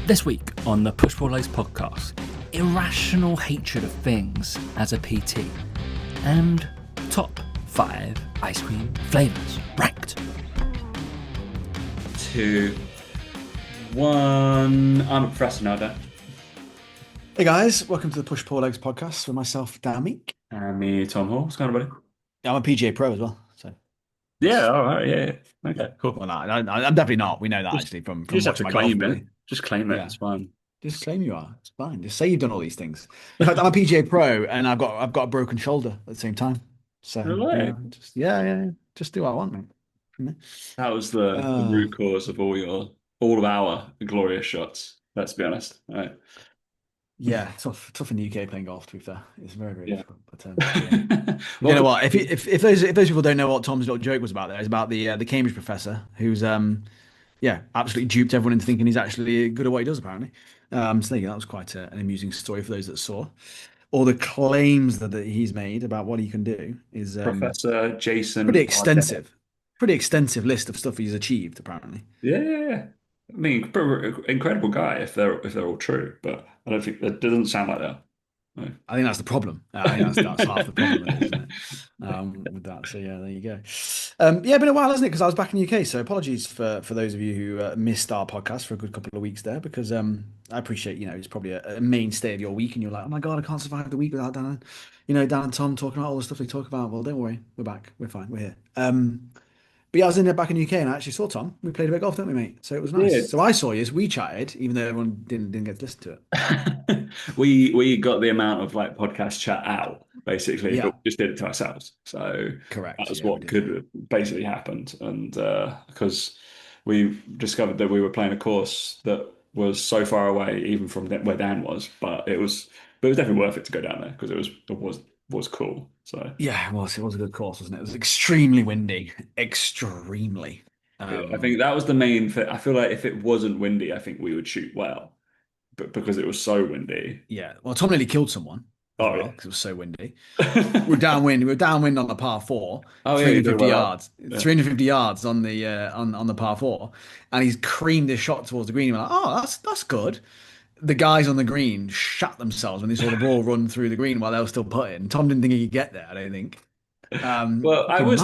This week on the Push Pull Legs podcast, irrational hatred of things as a PT, and top 5 ice cream flavours ranked. 2, 1. I'm a professor now, Dan. Hey guys, welcome to the Push Pull Legs podcast with myself, Dan Meek. And me, Tom Hall. What's going on, buddy? I'm a PGA pro as well, so Yeah, all right, yeah. Okay, cool. well, no, I'm definitely not. We know that actually from You just have to watching my golf claim play. it. Just claim it. Yeah. It's fine. Just claim you are. It's fine. Just say you've done all these things. In fact, I'm a PGA pro and I've got a broken shoulder at the same time. So No way. yeah, just do what I want, mate. That was the root cause of all of our glorious shots. Let's be honest. All right. Yeah, tough in the UK playing golf. To be fair, it's very Yeah. difficult. But you know what? If those people don't know what Tom's little joke was about, there, it's about the Cambridge professor who's absolutely duped everyone into thinking he's actually good at what he does, apparently. So there you go. That was quite an amusing story for those that saw. All the claims that he's made about what he can do is Professor Jason. pretty extensive list of stuff he's achieved, apparently. Yeah. I mean, incredible guy if they're all true, but I don't think that doesn't sound like that. No. I think that's the problem. I think that's half the problem, isn't it? With that. So yeah, there you go. Been a while, hasn't it? Because I was back in the UK. So apologies for those of you who missed our podcast for a good couple of weeks there, because I appreciate, it's probably a mainstay of your week, and you're like, oh my God, I can't survive the week without Dan. Dan and Tom talking about all the stuff they talk about. Well, don't worry, we're back, we're fine, we're here. But yeah, I was back in the UK and I actually saw Tom. We played a bit of golf, didn't we, mate? So it was nice. Yeah. So I saw you, we chatted, even though everyone didn't get to listen to it. we got the amount of podcast chat out, basically, but we just did it to ourselves. So correct. That was what could have basically happened. And because we discovered that we were playing a course that was so far away, even from where Dan was, but it was definitely worth it to go down there because it was cool. So yeah, it was a good course, wasn't it? It was extremely windy, extremely. I think that was the main thing. I feel like if it wasn't windy, I think we would shoot well, but because it was so windy. Yeah, well, Tom nearly killed someone. Yeah, because it was so windy. We're downwind. We were downwind on the par 4, 350 yards, 350 yards on the on the par 4, and he's creamed his shot towards the green. We're like, oh, that's good. The guys on the green shat themselves when they saw the ball run through the green while they were still putting. Tom didn't think he could get there, I don't think. Well, I was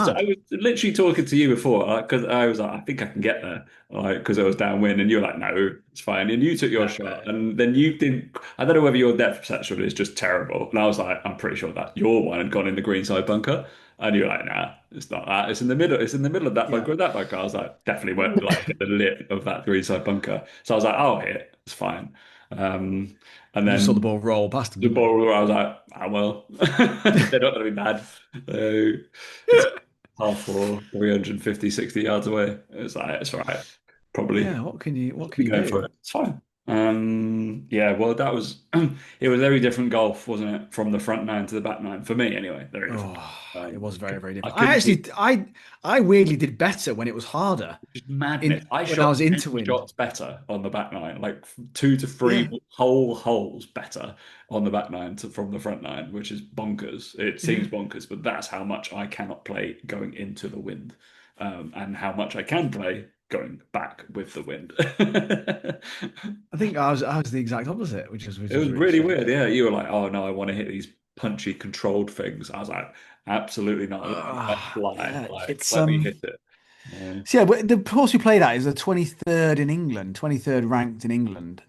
literally talking to you before because I was like, I think I can get there, because I was downwind, and you were like, no, it's fine, and you took your shot, and then you didn't. I don't know whether your depth perception is just terrible, and I was like, I'm pretty sure that your one had gone in the greenside bunker, and you were like, nah, it's not that. It's in the middle. It's in the middle of that bunker. That bunker. I was like, definitely won't hit the lip of that greenside bunker. So I was like, I'll hit it. It's fine. And then you saw the ball roll past him. The ball roll. I was like, well, they're not going to be bad. So par 4, 350, 60 yards away. It's like, it's all right. Probably. Yeah. What can you do? For it. It's fine. Well, that was it was very different golf, wasn't it, from the front 9 to the back 9 for me anyway. Very different. It was very, very different. I weirdly did better when it was harder. It's madness. I was into wind. Shots better on the back 9, like 2 to 3 whole holes better on the back 9 from the front 9, which is bonkers. It seems bonkers, but that's how much I cannot play going into the wind, and how much I can play going back with the wind. I think I was the exact opposite, which was really weird. Yeah, you were like, oh no, I want to hit these punchy controlled things. I was like, absolutely not. Let me hit it. So the course we played at is the 23rd in England, 23rd ranked in England.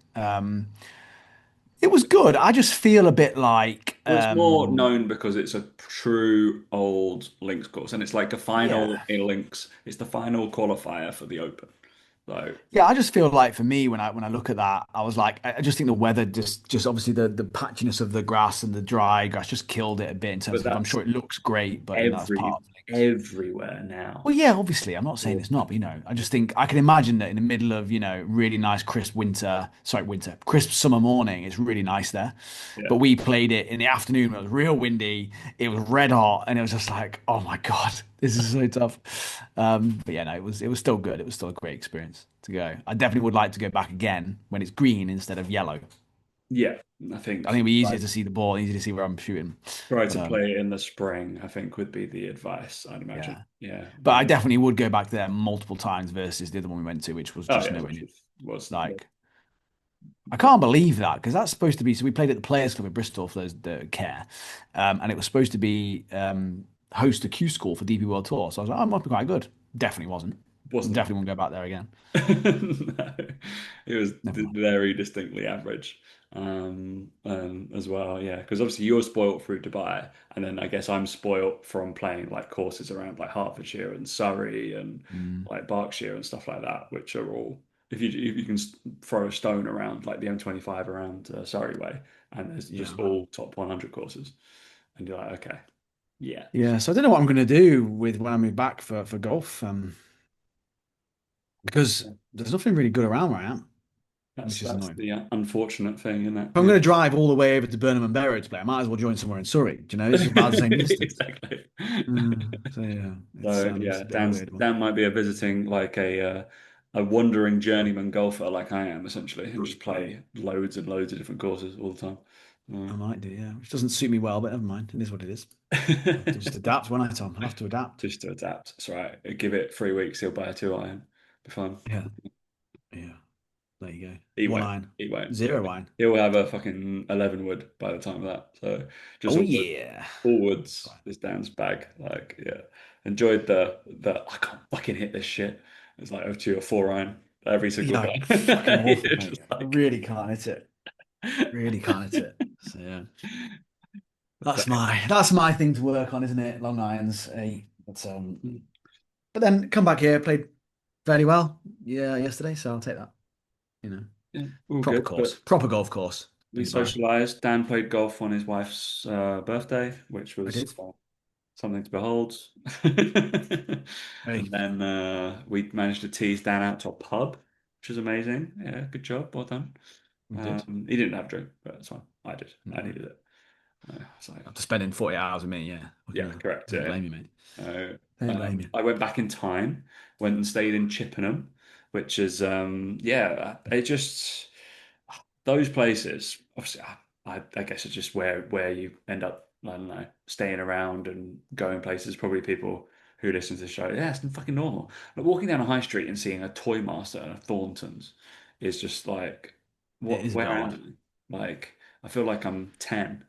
It was good. I just feel a bit like it's more known because it's a true old links course, and it's like a final in links. It's the final qualifier for the Open. So yeah, I just feel like for me when I look at that, I was like, I just think the weather just obviously the patchiness of the grass and the dry grass just killed it a bit in terms of. I'm sure it looks great, but that's part of everywhere now. Well, yeah, obviously, I'm not saying it's not, but I just think I can imagine that in the middle of really nice crisp summer morning, it's really nice there. Yeah. But we played it in the afternoon. It was real windy. It was red hot, and it was just like, oh my God, this is so tough. But yeah, no, it was still good. It was still a great experience to go. I definitely would like to go back again when it's green instead of yellow. Yeah, I think it'd be easier to see the ball, easier to see where I'm shooting. Try to play it in the spring, I think, would be the advice, I'd imagine. Yeah. But I definitely would go back there multiple times versus the other one we went to, which was just nowhere near. Was like I can't believe that because that's supposed to be. So we played at the Players Club in Bristol for those that care, and it was supposed to be host a Q school for DP World Tour. So I was like, oh, it must be quite good. Definitely wasn't. Wasn't. Definitely won't go back there again. No, it was Never mind. very distinctly average as well. Yeah, because obviously you're spoilt through Dubai, and then I guess I'm spoilt from playing like courses around like Hertfordshire and Surrey and Mm, like Berkshire and stuff like that, which are all if you can throw a stone around like the M25 around Surrey way, and there's yeah. just all top 100 courses, and you're like, okay, yeah, Yeah. So I don't know what I'm going to do with when I move back for golf, because there's nothing really good around where I am, that's which is that's annoying. the unfortunate thing, isn't it? If I'm going to drive all the way over to Burnham and Berwick to play, I might as well join somewhere in Surrey. Do you know, it's about the same distance. Exactly. So yeah, So it's yeah, a bit of a weird one. Dan might be a visiting like a wandering journeyman golfer like I am essentially, and just play loads and loads of different courses all the time. I might do, yeah. Which doesn't suit me well, but never mind. It is what it is. I'll have to just adapt, won't I, Tom? I'll have to adapt. Just to adapt. That's right. Give it 3 weeks, he'll buy a 2 iron. Be fine. Yeah, yeah. There you go. He One won't. iron, He won't. zero iron. He'll have a fucking 11 wood by the time of that. So just Oh yeah. all woods is Dan's bag. Like, yeah. Enjoyed the I can't fucking hit this shit. It's like over to a 4 iron every single Yeah, time. fucking awful, You're mate. just I like really can't hit it. Really can't hit it. So yeah. That's my thing to work on, isn't it? Long irons, but then come back here, played fairly well, yeah, yesterday, so I'll take that. You know, yeah, all proper good. But course, proper golf course. we Dubai. socialized. Dan played golf on his wife's birthday, which I was did. something to behold. Hey, And then we managed to tease Dan out to a pub, which was amazing. Yeah, good job. Well done. we did. He didn't have a drink, but that's fine. I did. I No. needed it. So After spending 40 hours with me, yeah. Fucking yeah, hell. correct. Don't Yeah. blame you, mate. Uh, Don't blame you. I went back in time, went and stayed in Chippenham, which is yeah, it just those places. Obviously, I guess it's just where you end up. I don't know, staying around and going places. Probably people who listen to the show. Yeah, it's fucking normal. But walking down a high street and seeing a Toy Master and a Thornton's is just like, It what? is a bit Where odd. am I? Like, I feel like I'm 10.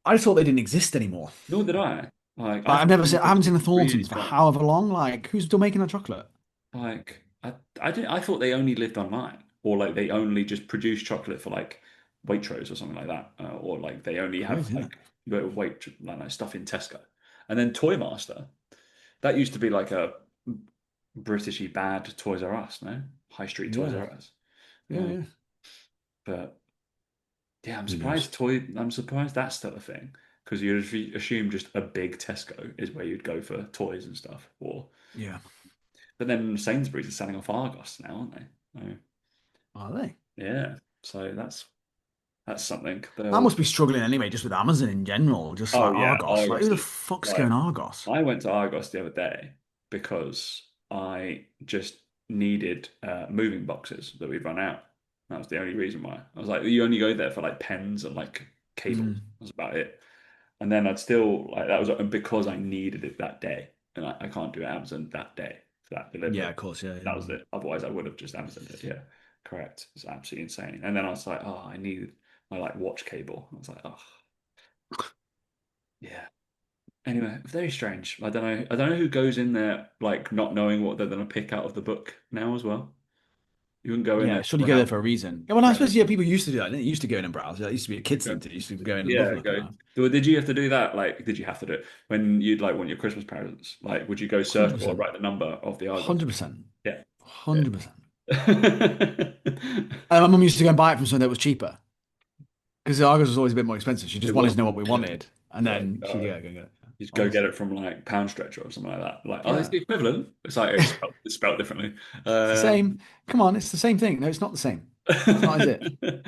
I just thought they didn't exist anymore. Nor did I. Like, I Like, thought I haven't seen the really Thorntons for fun. however long. Like, who's still making a chocolate? Like I didn't I thought they only lived online or like they only just produce chocolate for like Waitrose or something like that or like they only have Crazy, isn't it? like like stuff in Tesco. And then Toy Master, that used to be like a Britishy bad Toys R Us, no? High Street Toys Yeah, R Us. yeah, Uh, yeah. but yeah, Who knows? I'm surprised that's still a thing because you'd assume just a big Tesco is where you'd go for toys and stuff or Yeah. but then Sainsbury's is selling off Argos now, aren't they? Oh, Are they? yeah. So that's something. I They'll. must be struggling anyway, just with Amazon in general. Just Oh like yeah, Argos. Like, who Argos the is fuck's like going Argos? I went to Argos the other day because I just needed moving boxes that we'd run out. That was the only reason why. I was like, you only go there for like pens and like cables. Mm, That's about it. And then I'd still like that was because I needed it that day, and I can't do Amazon that day for that yeah, delivery. of course. Yeah, yeah. That was it. Otherwise, I would have just Amazoned it. Yeah, correct. It's absolutely insane. And then I was like, oh, I needed my like watch cable. I was like, oh, yeah. Anyway, very strange. I don't know. I don't know who goes in there like not knowing what they're going to pick out of the book now as well. You wouldn't go in Yeah, there surely go there browse. for a reason. Yeah, well, I suppose browse. yeah, people used to do that. They used to go in and browse. That used to be a kids thing to do. Used to go in and Yeah, look go. around. Well, did you have to do that? Like, did you have to do it when you'd like want your Christmas presents? Like, would you go circle or 100%. write the number of the Argos? 100%. Yeah. Yeah. 100%. And my mum used to go and buy it from someone that was cheaper because the Argos was always a bit more expensive. She It just wanted was. to know what we Yeah. wanted, and Yeah. then she'd go and get it. You just go get Honestly, it from like Pound Stretcher or something like that. Like, oh, it's yeah, the equivalent. It's like it's spelled differently. it's the same. Come on, it's the same thing. No, it's not the same. It's not, is it?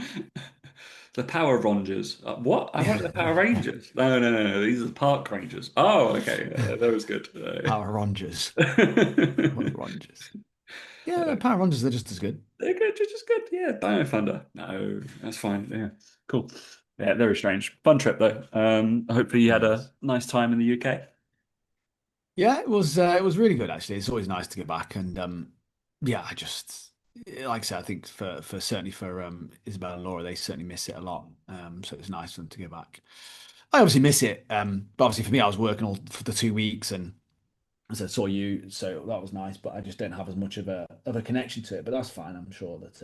The Power Rangers. What? I Yeah, wanted the Power Rangers. No, no, no, no. These are the Park Rangers. Oh, okay. That was good. Power Rangers. What are Rangers? Yeah, Uh, Power Rangers. They're just as good. they're good, just good. Yeah, Dino Thunder. No, that's fine. Yeah, cool. Yeah, very strange. Fun trip though. Hopefully you had a Yes. nice time in the UK. Yeah, it was really good actually. It's always nice to get back, and yeah, I just like I said, I think for certainly for Isabel and Laura, they certainly miss it a lot. So it's nice for them to go back. I obviously miss it, but obviously for me, I was working all for the 2 weeks, and as I saw you, so that was nice. But I just don't have as much of a connection to it. But that's fine. I'm sure that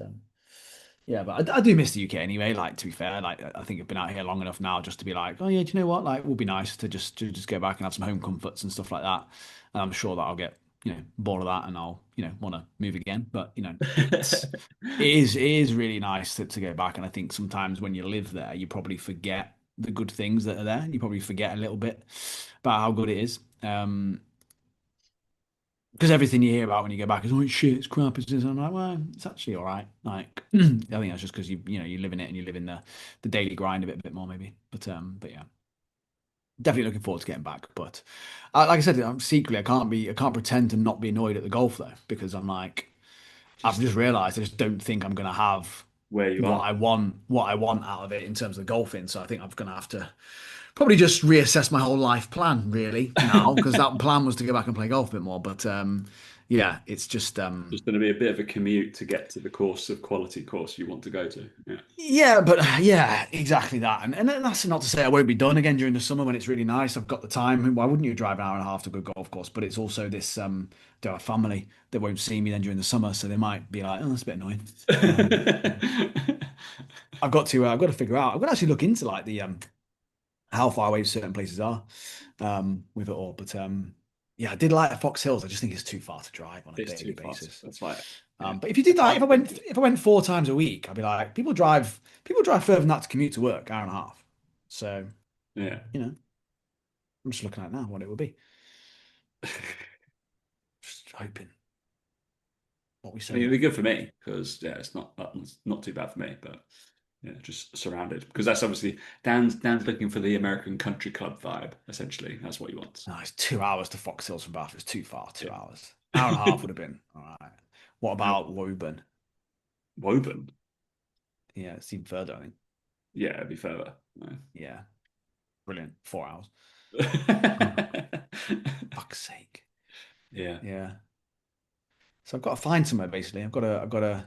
yeah. But I do miss the UK anyway. Like to be fair, like I think I've been out here long enough now just to be like, oh yeah, do you know what? Like, it would be nice to just go back and have some home comforts and stuff like that. And I'm sure that I'll get bored of that, and I'll want to move again. But it's it is really nice to go back. And I think sometimes when you live there, you probably forget the good things that are there. You probably forget a little bit about how good it is. Because everything you hear about when you go back is, oh, it's shit, it's crap, it's this. And I'm like, well, it's actually all right. Like, I think that's just because you live in it and you live in the daily grind a bit more maybe. But yeah, definitely looking forward to getting back. But like I said, secretly I can't pretend to not be annoyed at the golf though, because I'm like, I've just realised I just don't think I'm gonna have Where you what are. I want out of it in terms of golfing. So I think I'm gonna have to probably just reassess my whole life plan really now, because that plan was to go back and play golf a bit more. But yeah, it's just Just going to be a bit of a commute to get to the quality course you want to go to. Yeah. yeah, but yeah, exactly that. And that's not to say I won't be done again during the summer when it's really nice. I've got the time. Why wouldn't you drive an hour and a half to a good golf course? But it's also this do have family that won't see me then during the summer, so they might be like, oh, that's a bit annoying. Yeah. I've got to figure out. I've got to actually look into like the how far away certain places are with it all. But yeah, I did like Fox Hills. I just think it's too far to drive on a It's daily too fast. basis. That's like, yeah. But if you did like, if I went 4 times a week, I'd be like, people drive further than that to commute to work, hour and a half. So Yeah. I'm just looking at now what it would be. Just hoping what we I mean, say. it'd be good for me because yeah, it's not too bad for me, but yeah, just surrounded because that's obviously Dan's looking for the American country club vibe. Essentially, that's what he wants. No, it's 2 hours to Fox Hills from Bath. It's too far. Yeah. 2 hours. Hour and a half would have been all right. What Now, about Woburn? Woburn, Yeah, it's even further, I think. yeah, it'd be further. No. Yeah, brilliant. 4 hours. Fuck's sake. Yeah, Yeah. So I've got to find somewhere basically. I've got to.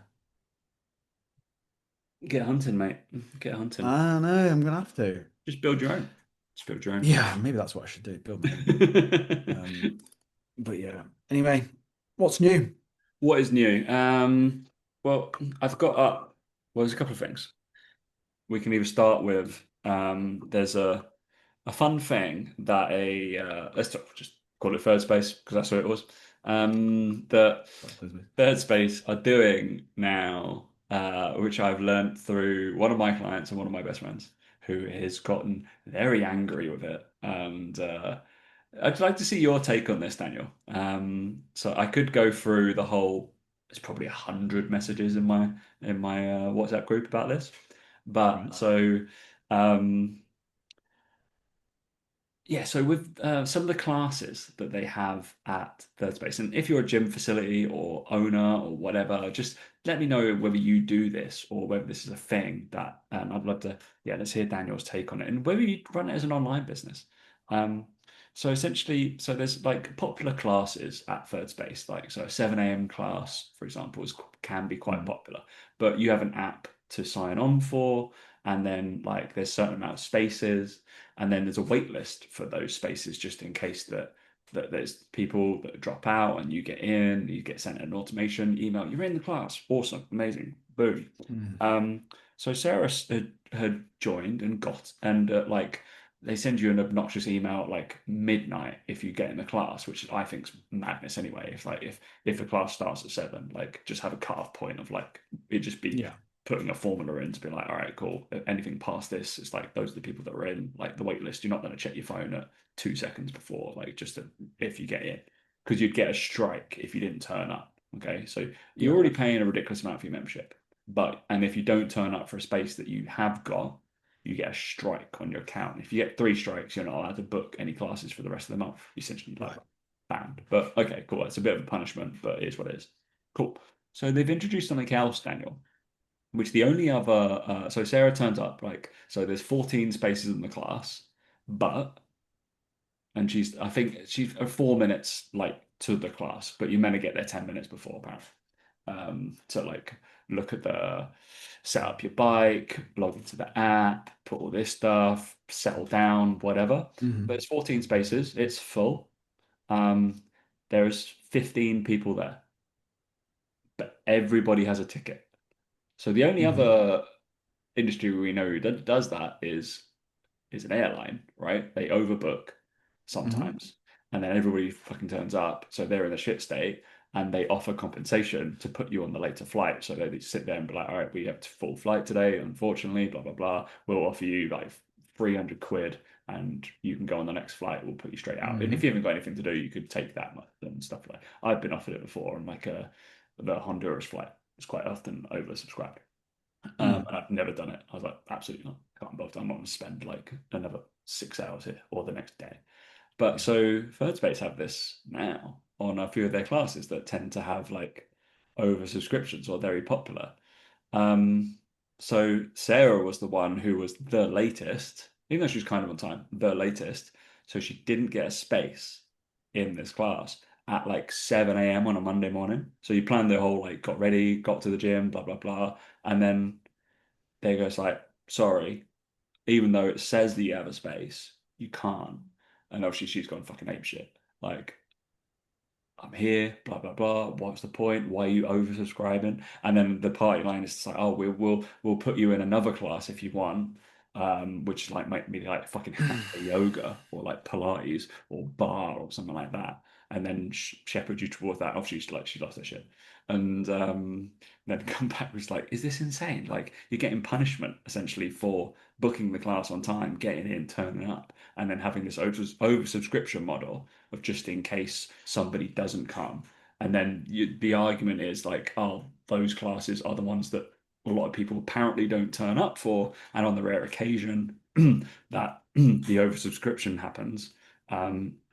get hunting, mate. Get hunting. I know. I'm gonna have to. Just build your own. Just build your own. Yeah, maybe that's what I should do. Build my own. But yeah. Anyway, what's new? What is new? Well, I've got up. Well, there's a couple of things. We can either start with there's a fun thing that just call it third space because that's what it was. That third space are doing now, which I've learned through one of my clients and one of my best friends who has gotten very angry with it. And I'd like to see your take on this, Daniel. So I could go through the whole. There's probably 100 messages in my WhatsApp group about this, but Right. so. Um, yeah, so with some of the classes that they have at Third Space, and if you're a gym facility or owner or whatever, just let me know whether you do this or whether this is a thing that I'd love to, yeah, let's hear Daniel's take on it and whether you run it as an online business. Um, so essentially, so there's like popular classes at Third Space, like so a 7 a.m. class, for example, can be quite Mm. popular, but you have an app to sign on for, and then like there's certain amount of spaces and then there's a wait list for those spaces just in case that there's people that drop out and you get in, you get sent an automation email, you're in the class, awesome, amazing, boom. Mm. So Sarah had joined and got and like they send you an obnoxious email at like midnight if you get in the class, which I think's madness anyway. If the class starts at 7, like just have a cut-off point of like it just be Yeah. putting a formula in to be like, all right, cool. Anything past this, it's like those are the people that are in like the wait list. You're not going to check your phone at 2 seconds before, like if you get in, because you'd get a strike if you didn't turn up. Okay, so you're Yeah. already paying a ridiculous amount for your membership, and if you don't turn up for a space that you have got, you get a strike on your account. If you get 3 strikes, you're not allowed to book any classes for the rest of the month. You're essentially like Right. banned. But okay, cool. It's a bit of a punishment, but it is what it is. Cool. So they've introduced something else, Daniel, which the only other so Sarah turns up like so there's 14 spaces in the class, but and she's I think she's 4 minutes like to the class, but you're meant to get there 10 minutes before apparently. to like look at the set up your bike, log into the app, put all this stuff, settle down, whatever. Mhm. But it's 14 spaces, it's full. Um, there's 15 people there, but everybody has a ticket. So the only Mhm. other industry we know who does that is an airline, right? They overbook Mhm. sometimes, and then everybody fucking turns up, so they're in a shit state, and they offer compensation to put you on the later flight. So they sit there and be like, all right, we have full flight today, unfortunately, blah blah blah. We'll offer you like 300 quid, and you can go on the next flight. We'll put you straight out. And if Mhm. you haven't got anything to do, you could take that and stuff like. I've been offered it before on like the Honduras flight. It's quite often oversubscribed. Mm. And I've never done it. I was like, absolutely not. Can't bother. I'm not going to spend like another 6 hours here or the next day. But Yeah. so Third Space have this now on a few of their classes that tend to have like over subscriptions or very popular. Um, so Sarah was the one who was the latest, even though she was kind of on time, the latest. So she didn't get a space in this class at like 7 a.m. on a Monday morning. So you planned the whole like got ready, got to the gym, blah blah blah, and then they goes like, sorry, even though it says that you have a space, you can't. And obviously she's gone fucking ape shit. Like, I'm here, blah blah blah. What's the point? Why are you oversubscribing? And then the party line is just like, oh, we'll put you in another class if you want, which is like might be like fucking hatha yoga or like Pilates or bar or something like that, and then shepherd you towards that. Obviously, she lost her shit, and then come back was like, is this insane? Like you're getting punishment essentially for booking the class on time, getting in, turning up, and then having this oversubscription model of just in case somebody doesn't come. And then the argument is like, oh, those classes are the ones that a lot of people apparently don't turn up for. And on the rare occasion that the oversubscription happens,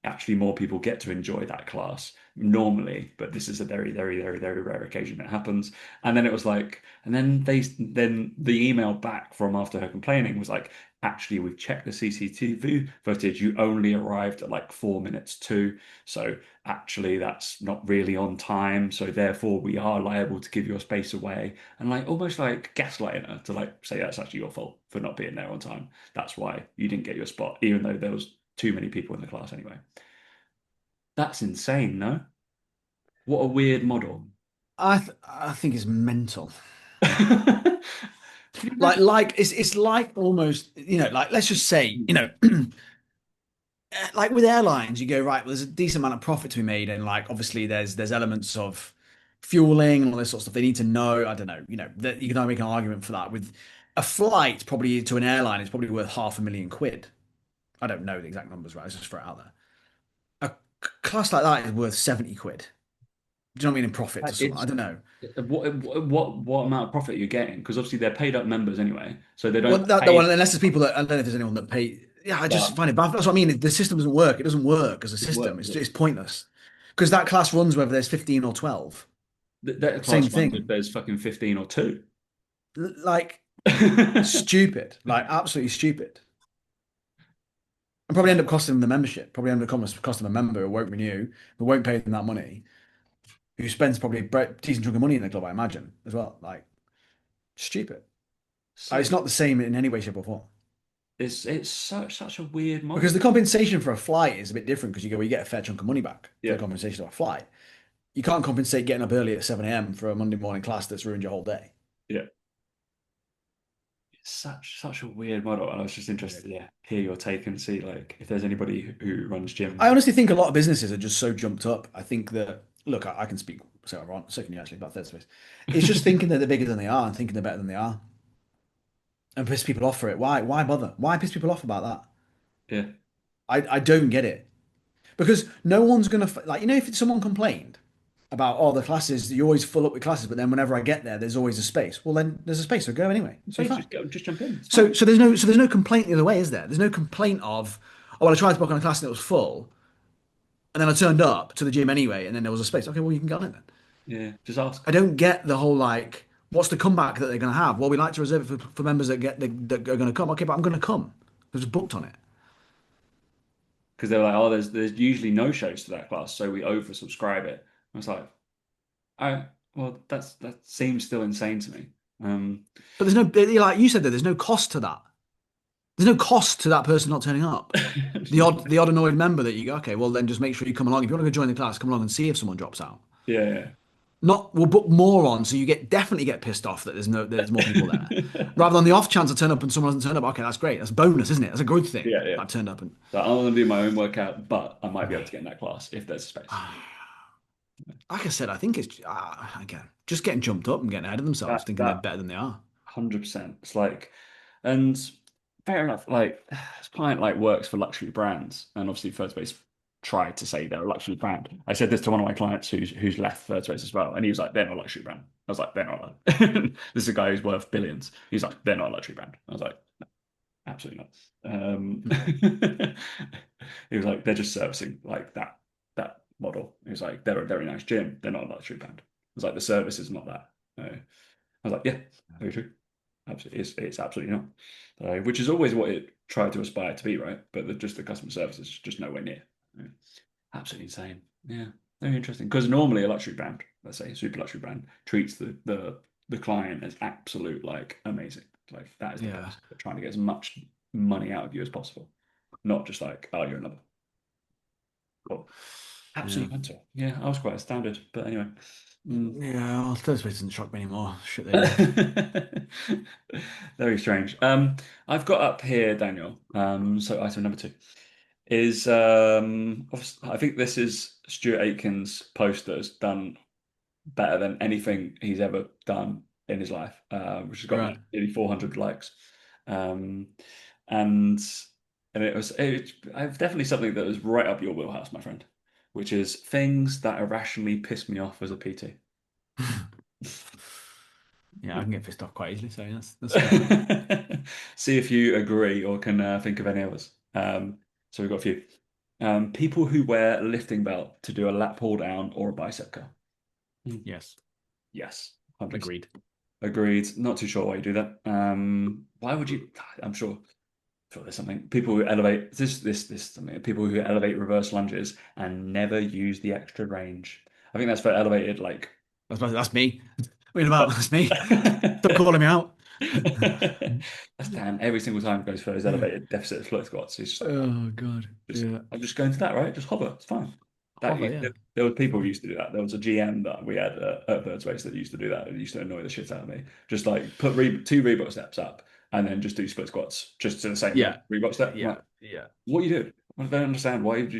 actually more people get to enjoy that class normally. But this is a very, very, very, very rare occasion it happens. And then it was like, and then the email back from after her complaining was like, actually, we've checked the CCTV footage. You only arrived at like 4 minutes to. So actually, that's not really on time. So therefore, we are liable to give your space away. And like almost like gaslighting her to like say that's actually your fault for not being there on time. That's why you didn't get your spot, even though there was too many people in the class anyway. That's insane, no? What a weird model. I think it's mental. Can you Like imagine? like it's like almost, like let's just say, like with airlines, you go, right, well, there's a decent amount of profit to be made, and like obviously there's elements of fueling and all this sort of stuff. They need to know, I don't know, that you can make an argument for that. With a flight, probably to an airline is probably worth 500,000 quid. I don't know the exact numbers, right? Let's just throw it out there. A class like that is worth 70 quid. Do you know what I mean, in profit to someone? I It's don't know. what amount of profit you're getting? Because obviously they're paid up members anyway, so they Well, don't that pay. one, unless there's people that I don't know if there's anyone that pay. Yeah, I just But find it bad. That's what I mean. The system doesn't work. It doesn't work as a it system. works. It's pointless because that class runs whether there's 15 or 12. That Same class runs if thing. there's fucking 15 or two. Like stupid. Like absolutely stupid. And probably end up costing them the membership. Probably end up costing them a member who won't renew, who won't pay them that money, who spends probably a decent chunk of money in the club, I imagine, as well. Like stupid. Like, So it's not the same in any way, shape, or form. it's such a weird Because model. the compensation for a flight is a bit different because you get a fair chunk of money back for the Yeah, compensation of a flight. You can't compensate getting up early at 7 a.m. for a Monday morning class that's ruined your whole day. yeah. It's such a weird model, and I was just interested to hear your take and see like if there's anybody who runs I gyms. honestly think a lot of businesses are just so jumped up. I think that, look, I can speak so wrong, so can you actually about third space. It's just thinking that they're bigger than they are and thinking they're better than they are and piss people off for it. Why bother? Why piss people off about that? Yeah, I don't get it. Because no one's gonna like, if someone complained about, oh, the classes, you always full up with classes, but then whenever I get there, there's always a space. Well, then there's a space, so go anyway. So space, fine. just go, just jump in. It's So fine. so there's no complaint the other way, is there? There's no complaint of, oh, well, I tried to book on a class and it was full, and then I turned up to the gym anyway, and then there was a space. Okay, well, you can get on it then. Yeah, just ask I don't get the whole like, what's the comeback that they're going to have? Well, we like to reserve it for members that are going to come. Okay, but I'm going to come. There's booked on it. because they're like, oh, there's usually no shows to that class, so we oversubscribe it. I was like, oh, well, that seems still insane to me. But there's no, like you said, there's no cost to that. There's no cost to that person not turning up. The odd annoyed member that you go, okay, well then just make sure you come along. If you want to go join the class, come along and see if someone drops out. Yeah, Not we'll book more on, so you definitely get pissed off that there's more people there. yeah. Rather than the off chance I turn up and someone doesn't turn up, okay, that's great. That's a bonus, isn't it? That's a good thing. Yeah, yeah. I turned up and So I'm gonna do my own workout, but I might be able to get in that class if there's space. like I said, I think it's again just getting jumped up and getting ahead of themselves, thinking they're That better than they are. 100%. It's like, and fair enough. Like, this client like works for luxury brands, and obviously Third Space tried to say they're a luxury brand. I said this to one of my clients who's left Third Space as well, and he was like, "They're not a luxury brand." I was like, "They're not." This is a guy who's worth billions. He's like, "They're not a luxury brand." I was like, "No, absolutely not." He was like, "They're just servicing like that model." He was like, "They're a very nice gym. They're not a luxury brand." I was like, "The service is not that." I was like, "Yeah, very true. Absolutely, it's absolutely not." Which is always what it tried to aspire to be, right? But just the customer service is just nowhere near. Right? Absolutely insane. Yeah, very interesting. Because normally a luxury brand, let's say a super luxury brand, treats the client as absolute like amazing. Like that is the Yeah. best. They're trying to get as much money out of you as possible, not just like, oh, you're another. Well, absolutely mental. Yeah, I was quite astounded. But anyway. Yeah, well, Third Space doesn't shock me anymore. Shit they do. Very strange. I've got up here, Daniel. So item number 2 is I think this is Stuart Aitken's post that's done better than anything he's ever done in his life, which has got Right. nearly 400 likes. Um, and I've definitely something that was right up your wheelhouse, my friend, which is things that irrationally piss me off as a PT. Yeah, I can get pissed off quite easily, so that's fair. See if you agree or can think of any others. So we've got a few. People who wear a lifting belt to do a lat pull down or a bicep curl. Yes, Yes, 100%. agreed. Agreed. Not too sure why you do that. Why would you? I'm sure there's something. People who elevate this something. People who elevate reverse lunges and never use the extra range. I think that's for elevated like. That's me. What are you about? That's me. Stop calling me out. That's Dan. Every single time goes for his elevated deficit split squats. He's just like, Oh God. Yeah. I'm just going to that, right? Just hover. It's fine. Hover, yeah. There were people who used to do that. There was a GM that we had at Birds Race that used to do that. It used to annoy the shit out of me. Just like put two Reebok steps up and then just do split squats just to the same Reebok step. Yeah. Like, Yeah. what you do? I don't understand why have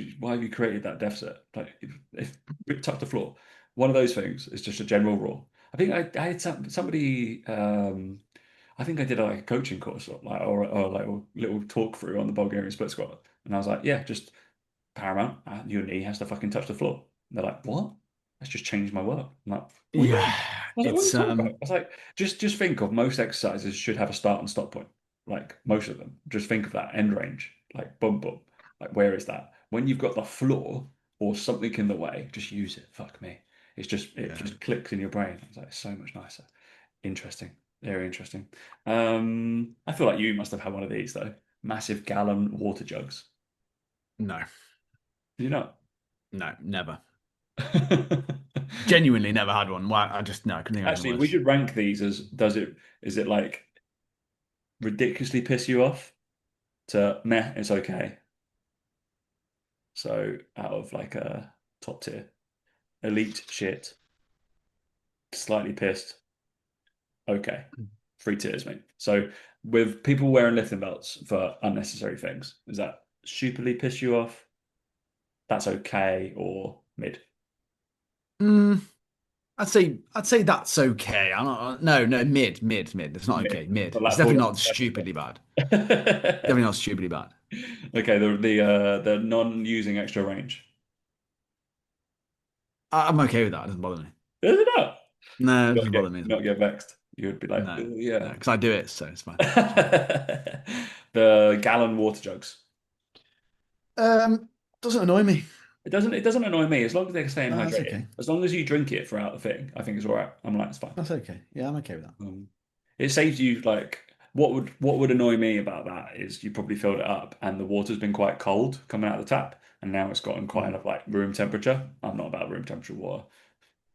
you created that deficit? Like if touch the floor. One of those things is just a general rule. I think I had somebody. I think I did like a coaching course or like a little talk through on the Bulgarian split squat, and I was like, yeah, just paramount. Your knee has to fucking touch the floor. And they're like, what? That's just changed my work. I'm like, what are you doing? Yeah. I was like, what are you It's talking about? I was like, just think of most exercises should have a start and stop point. Like most of them. Just think of that end range. Like boom, boom. Like where is that? When you've got the floor or something in the way, just use it. Fuck me. It just clicks in your brain. It's like so much nicer. Interesting. Very interesting. I feel like you must have had one of these though. Massive gallon water jugs. no, You know? no, never. Genuinely never had one. Why? I just no, I couldn't think of Actually, anything we worse. should rank these as is it like ridiculously piss you off to meh, it's okay. So out of like a top tier, elite shit, slightly pissed, okay. 3 tiers, mate. So with people wearing lifting belts for unnecessary things, is that stupidly piss you off? That's okay or mid? Mm, I'd say that's okay. I'm not. No, no, mid. It's not Mid. okay. Mid. But It's that definitely pull not stupidly bad. down. Definitely not stupidly bad. Okay, the non-using extra range. I'm okay with that. It doesn't bother me. Is it not? No, it doesn't bother me. Not get vexed. You would be like, No, oh, no, yeah. because I do it, so it's fine. The gallon water jugs. Doesn't annoy me. It doesn't annoy me as long as they're staying No, that's hydrated. okay. As long as you drink it throughout the thing, I think it's all right. I'm like, it's fine. That's okay. Yeah, I'm okay with that. It saves you like what would annoy me about that is you probably filled it up and the water's been quite cold coming out of the tap and now it's gotten quite enough like room temperature. I'm not about room temperature water.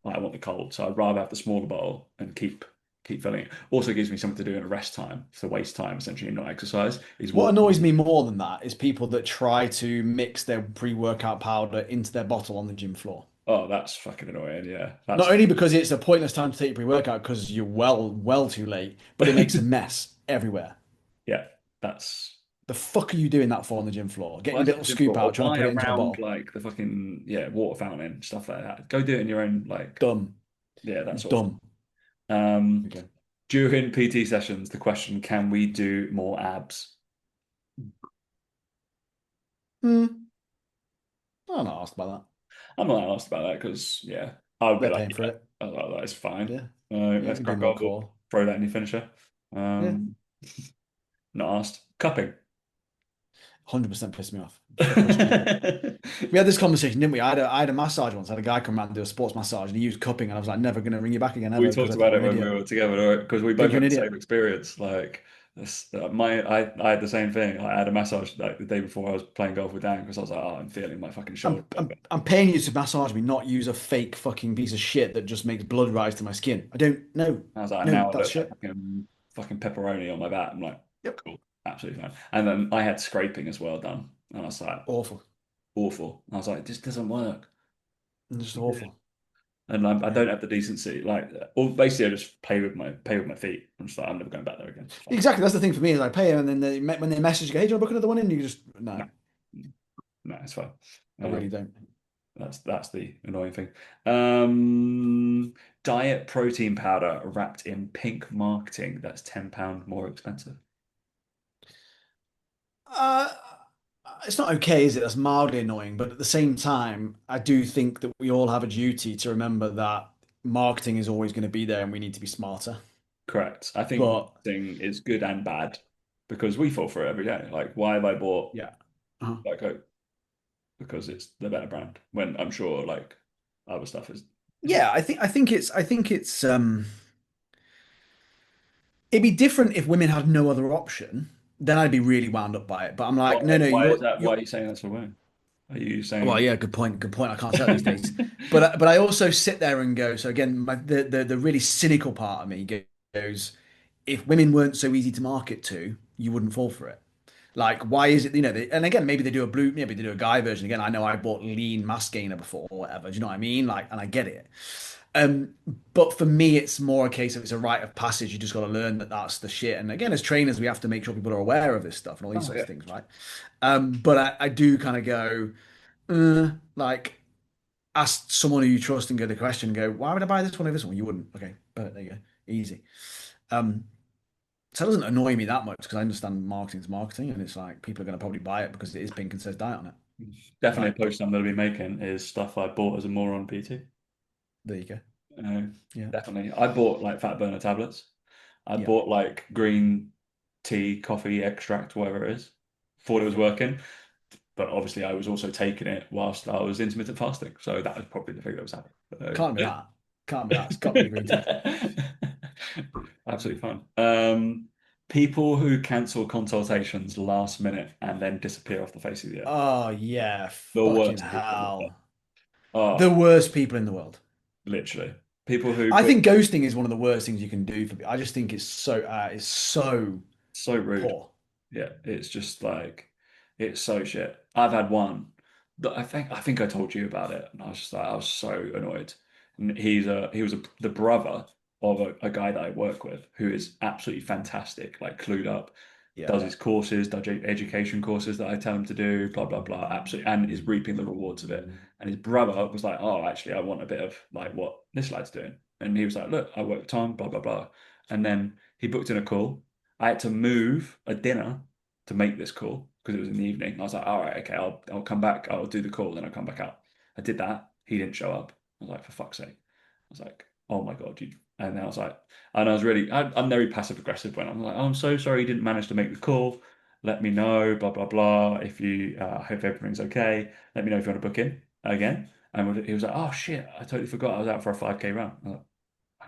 I want the cold. So I'd rather have the smaller bottle and keep filling it. Also gives me something to do in a rest time, to waste time essentially, and not exercise. Is What walk. annoys me more than that is people that try to mix their pre-workout powder into their bottle on the gym floor. Oh, that's fucking annoying. Yeah, Not that's only because it's a pointless time to take your pre-workout because you're well too late, but it makes a mess everywhere. yeah, that's The fuck are you doing that for on the gym floor? Getting why your is it little a gym scoop floor? Or out, trying to why put it into a around bottle. like the fucking water fountain stuff like that? Go do it in your own like Dumb. yeah, that sort of thing. Dumb. Um, Okay. during PT sessions, the question: Can we do more abs? Hmm. I'm not asked about that. I'm not asked about that because yeah, I would be They're like, paying for yeah, it. that's fine. Yeah. Yeah, you Let's can do crack more on. We'll core. throw that in your finisher. Yeah. Um, not asked. Cupping. 100% pissed me off. Fucking stupid. We had this conversation, didn't we? I had a massage once. I had a guy come around and do a sports massage, and he used cupping, and I was like, never going to ring you back again We ever because talked I think about you're it an when we idiot. were together because we I both think you're had an the same idiot. experience. Like this, I had the same thing. I had a massage like the day before I was playing golf with Dan because I was like, oh, I'm feeling my fucking shoulder. I'm paying you to massage me, not use a fake fucking piece of shit that just makes blood rise to my skin. I don't know. I was like, No, now I that's look like shit. fucking pepperoni on my back. I'm like, Yep. cool, absolutely fine. And then I had scraping as well done, and I was like, Awful. awful. I was like, this doesn't work. Just awful. And I Yeah. don't have the decency. Like, or basically, I just play with my feet. I'm just like, I'm never going back there again. It's fine. Exactly. That's the thing for me is I pay them and then when they message you, go, hey, do you want to book another one in? You just No, no, no, it's fine. I really Um, don't. that's the annoying thing. Diet protein powder wrapped in pink marketing that's £10 more expensive. Uh, it's not okay, is it? That's mildly annoying, but at the same time, I do think that we all have a duty to remember that marketing is always going to be there and we need to be smarter. Correct. I think But marketing is good and bad because we fall for it every day. Like, why have I bought yeah. Uh-huh. that coat? Because it's the better brand. When I'm sure like other stuff is Yeah, I think it's it'd be different if women had no other option. Then I'd be really wound up by it. But I'm like, no, no, why is you're that? Why you're are you saying that's for women? Are you well, saying yeah, good point. Good point. I can't say that these days. But I also sit there and go, so again, the really cynical part of me goes, if women weren't so easy to market to, you wouldn't fall for it. Like, why is it, and again, maybe they do a blue, maybe they do a guy version. Again, I know I bought lean mass gainer before or whatever. Do you know what I mean? Like, and I get it. Um, but for me, it's more a case of it's a rite of passage. You just got to learn that that's the shit. And again, as trainers, we have to make sure people are aware of this stuff and all these oh sorts yeah. of things, right? But I do kind of go, like, ask someone who you trust and get the question and go, why would I buy this one over this one? You wouldn't. Okay, but there you go. Easy. Um, so it doesn't annoy me that much because I understand marketing's marketing and it's like people are going to probably buy it because it is pink and says diet on it. Definitely Like, a but post I'm going to be making is stuff I bought as a moron PT. there you go. Uh, Yeah. definitely. I bought like fat burner tablets. I Yeah. bought like green tea, coffee extract, whatever it is. Thought it was Yeah. working, but obviously I was also taking it whilst I was intermittent fasting. So that was probably the thing that was happening. So, Can't be yeah. that. Can't be that. It's got to be the green tea. Absolutely fine. People who cancel consultations last minute and then disappear off the face of the earth. Oh, yeah. The Fucking worst people in the world. hell. The Oh, worst people in the world. literally. People who I book think ghosting is one of the worst things you can do for me. I just think it's so so rude. poor. Yeah, it's just like it's so shit. I've had one that I think I told you about it, and I was just like I was so annoyed. And he was the brother of a guy that I work with who is absolutely fantastic, like clued up, Yeah. does his courses, does education courses that I tell him to do, blah blah blah, absolutely, and is reaping the rewards of it. And his brother was like, "Oh, actually, I want a bit of like what this lad's doing," and he was like, "Look, I work with Tom, blah blah blah," and then he booked in a call. I had to move a dinner to make this call because it was in the evening. I was like, all right, okay, I'll come back. I'll do the call, then I'll come back out. I did that. He didn't show up. I was like, for fuck's sake. I was like, oh my God, you. And then I was like, and I was really, I'm very passive aggressive when I'm like, oh, I'm so sorry you didn't manage to make the call. Let me know, blah, blah, blah. If you, I hope everything's okay. Let me know if you want to book in again. And he was like, oh shit, I totally forgot I was out for a 5K run. I was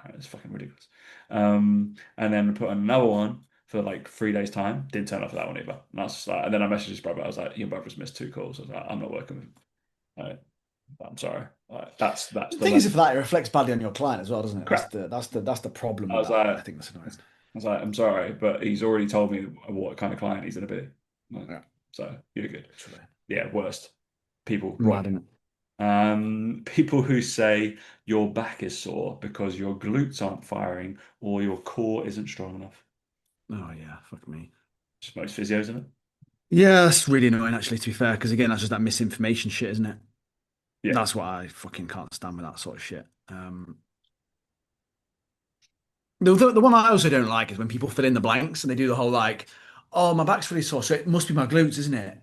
like, it's fucking ridiculous. And then we put another one for like 3 days' time. Didn't turn up for that one either. And I was just like, and then I messaged his brother. I was like, your brother's missed two calls. I was like, I'm not working with him. I'm sorry. Like, that's The the thing is, for that, it reflects badly on your client as well, doesn't it? crap. That's the problem I with was that. like, I think that's annoying. I'm sorry, but he's already told me what kind of client he's going to be. Like, Yeah, so you're good. literally. Yeah, worst people. Mad, Right. innit? People who say your back is sore because your glutes aren't firing or your core isn't strong enough. Oh yeah, fuck me. Just most physios, isn't it? Yeah, that's really annoying actually, to be fair, because again, that's just that misinformation shit, isn't it? Yeah. That's what I fucking can't stand with that sort of shit. The one I also don't like is when people fill in the blanks and they do the whole like, oh, my back's really sore, so it must be my glutes, isn't it?